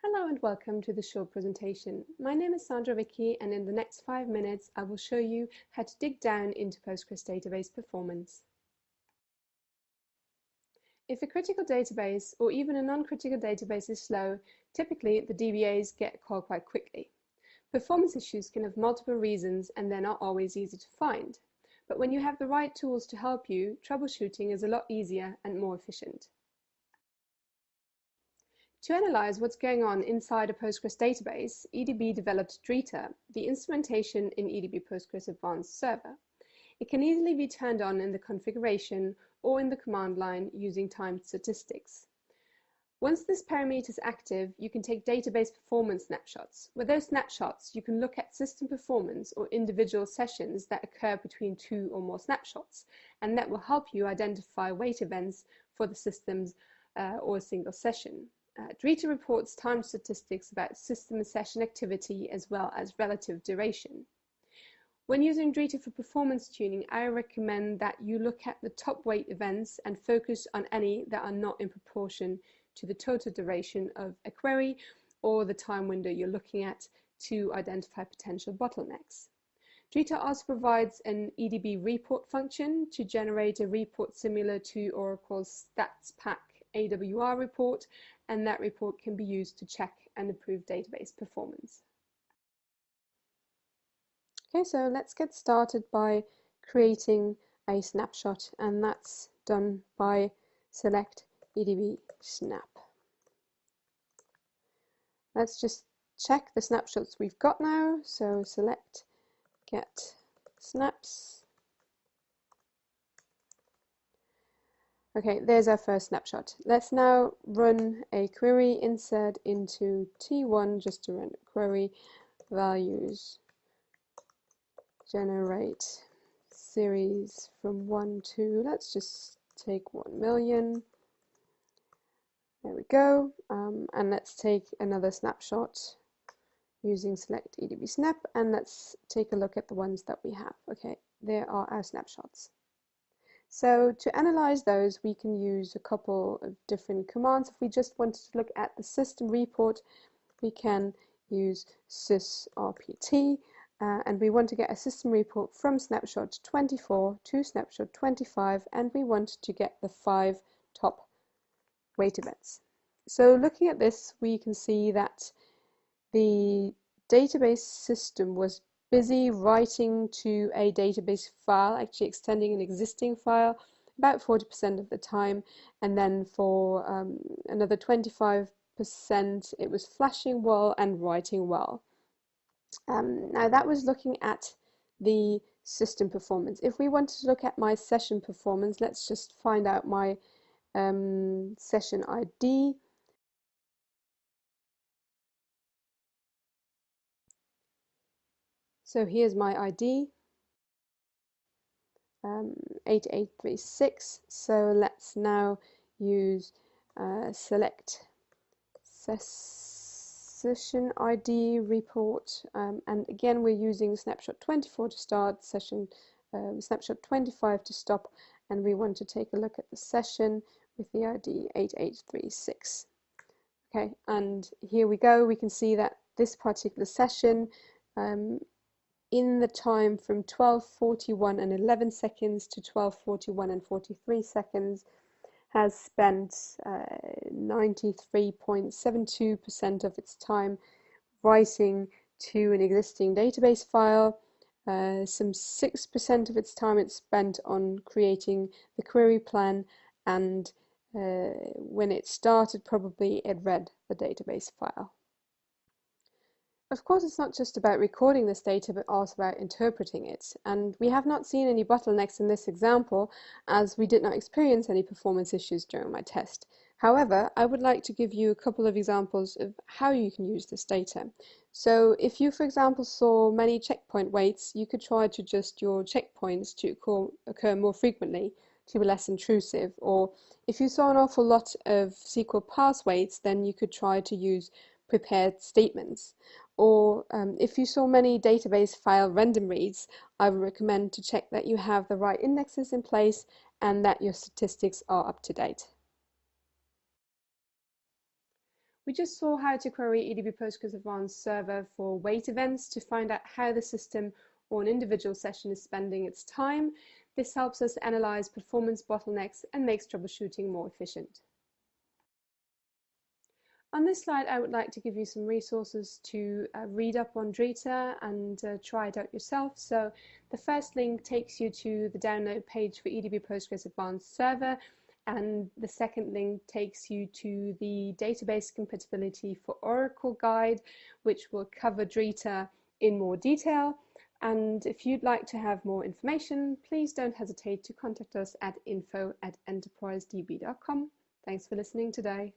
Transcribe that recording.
Hello and welcome to the short presentation. My name is Sandra Vicky, and in the next 5 minutes I will show you how to dig down into Postgres database performance. If a critical database or even a non-critical database is slow, typically the DBAs get called quite quickly. Performance issues can have multiple reasons and they're not always easy to find. But when you have the right tools to help you, troubleshooting is a lot easier and more efficient. To analyze what's going on inside a Postgres database, EDB developed Drita, the instrumentation in EDB Postgres Advanced Server. It can easily be turned on in the configuration or in the command line using timed statistics. Once this parameter is active, you can take database performance snapshots. With those snapshots, you can look at system performance or individual sessions that occur between 2 or more snapshots, and that will help you identify wait events for the systems or a single session. Drita reports time statistics about system and session activity as well as relative duration. When using Drita for performance tuning, I recommend that you look at the top wait events and focus on any that are not in proportion to the total duration of a query or the time window you're looking at to identify potential bottlenecks. Drita also provides an EDB report function to generate a report similar to Oracle's StatsPack AWR report, and that report can be used to check and improve database performance. Okay, so let's get started by creating a snapshot, and that's done by select EDB snap. Let's just check the snapshots we've got now, so select get snaps. Okay, there's our first snapshot. Let's now run a query insert into T1 just to run a query values generate series from 1 to, let's just take 1 million. There we go. And let's take another snapshot using select EDB snap, and let's take a look at the ones that we have. Okay, there are our snapshots. So to analyze those, we can use a couple of different commands. If we just wanted to look at the system report, we can use sysrpt, and we want to get a system report from snapshot 24 to snapshot 25, and we want to get the 5 top wait events. So looking at this, we can see that the database system was busy writing to a database file, actually extending an existing file about 40% of the time, and then for another 25% it was flashing well and writing well. Now that was looking at the system performance. If we wanted to look at my session performance, let's just find out my session ID. So here's my ID, 8836. So let's now use select session ID report, and again we're using snapshot 24 to start, session snapshot 25 to stop, and we want to take a look at the session with the ID 8836. Okay, and here we go. We can see that this particular session in the time from 12:41 and 11 seconds to 12:41 and 43 seconds has spent 93.72% of its time writing to an existing database file. Some 6% of its time it's spent on creating the query plan, and when it started, probably it read the database file. Of course, it's not just about recording this data, but also about interpreting it. And we have not seen any bottlenecks in this example, as we did not experience any performance issues during my test. However, I would like to give you a couple of examples of how you can use this data. So if you, for example, saw many checkpoint waits, you could try to adjust your checkpoints to occur more frequently to be less intrusive. Or if you saw an awful lot of SQL parse waits, then you could try to use prepared statements. Or if you saw many database file random reads, I would recommend to check that you have the right indexes in place and that your statistics are up to date. We just saw how to query EDB Postgres Advanced Server for wait events to find out how the system or an individual session is spending its time. This helps us analyze performance bottlenecks and makes troubleshooting more efficient. On this slide, I would like to give you some resources to read up on Drita and try it out yourself. So the first link takes you to the download page for EDB Postgres Advanced Server, and the second link takes you to the database compatibility for Oracle guide, which will cover Drita in more detail. And if you'd like to have more information, please don't hesitate to contact us at info@enterprisedb.com. Thanks for listening today.